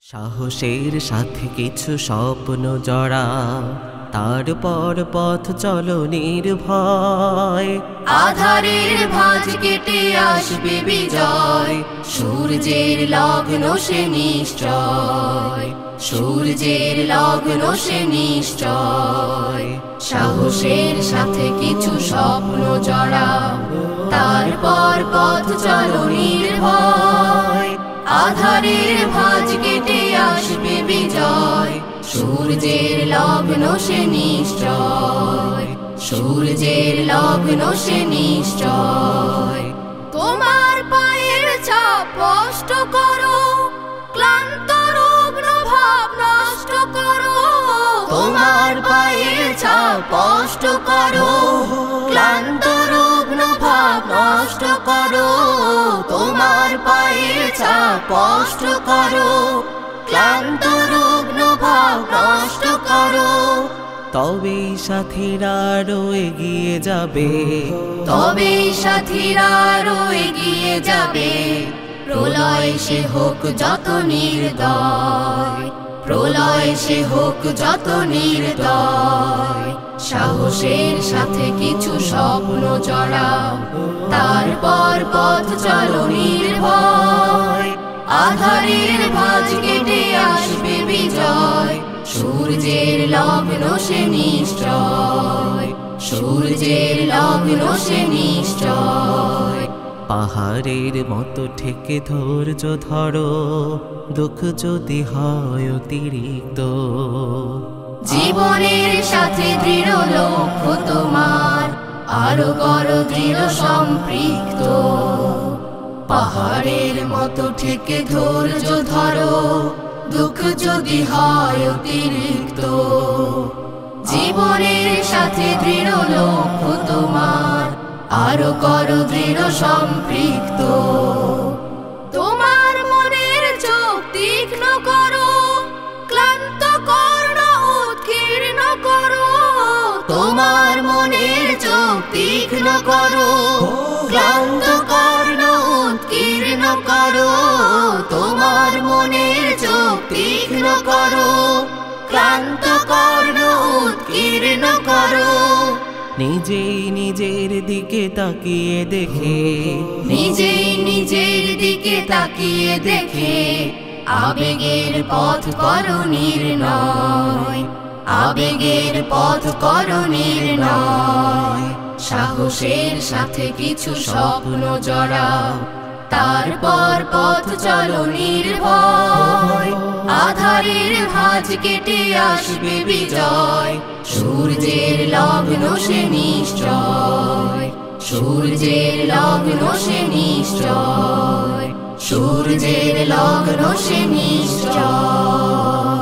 সাহসের সাথে কিছু স্বপ্ন জড়া, তারপর পথ চলো নির্ভয়। আধারের ভাঁজ কেটে আসবে বিজয়, সূর্যের লগ্ন সে নিশ্চয়, সূর্যের লগ্ন সে নিশ্চয়। সাহসের সাথে কিছু স্বপ্ন জড়া, তারপর পথ চলো নির্ভয়। আধারের ভাঁজ কেটে আসবে বিজয়, সূর্যের লগ্ন সে নিশ্চয়, সূর্যের লগ্ন সে নিশ্চয়। তোমার পায়ের ছাপ স্পষ্ট করো, ক্লান্ত রুগ্ন ভাব নষ্ট করো। তোমার পায়ের ছাপ স্পষ্ট করো, ক্লান্ত রুগ্ন ভাব নষ্ট করো। তোমার পায়ের ছাপ স্পষ্ট করো, ক্লান্ত রুগ্ন ভাব নষ্ট করো। তবে সাথীরা আরো এগিয়ে যাবে, তবে সাথীরা আরো এগিয়ে যাবে। প্রলয় সে হোক যত নির্দয়, প্রলয় সে হোক যত নির্দয়। সাহসের সাথে কিছু স্বপ্ন জড়াও, তারপর পথ চলো নির্ভয়। আধারের ভাঁজ কেটে আসবে বিজয়, সূর্যের লগ্ন সে নিশ্চয়, সূর্যের লগ্ন সে নিশ্চয়। পাহাড়ের মতো ঠেকে ধৈর্য ধরো, দুঃখ যদি হয় অতিরিক্ত। জীবনের সাথে দৃঢ় লক্ষ্য তোমার, আরো করো দৃঢ় সম্পৃক্ত। পাহাড়ের মতো ঠেকে ধৈর্য ধরো, দুঃখ যদি হয় অতিরিক্ত। জীবনের সাথে দৃঢ় লক্ষ্য তোমার, আরো করো দৃঢ় সম্পৃক্ত। তোমার মনের চোখ তীক্ষ্ণ করো, ক্লান্ত কর্ণ উৎকীর্ণ করো। তোমার মনের চোখ তীক্ষ্ণ করো, ক্লান্ত কর্ণ উৎকীর্ণ করো। তোমার মনের চোখ তীক্ষ্ণ করো, ক্লান্ত কর্ণ উৎকীর্ণ করো। নিজেই নিজের দিকে তাকিয়ে দেখে, নিজেই নিজের দিকে তাকিয়ে দেখে। আবেগের পথ করো নির্ণয়, আবেগের পথ করো নির্ণয়। সাহসের সাথে কিছু স্বপ্ন জড়াও, তারপর পথ চলো নির্ভয়। আধারের ভাঁজ কেটে আসবে বিজয়, সূর্যের লগ্ন সে নিশ্চয়, সূর্যের লগ্ন সে নিশ্চয়, সূর্যের লগ্ন সে নিশ্চয়।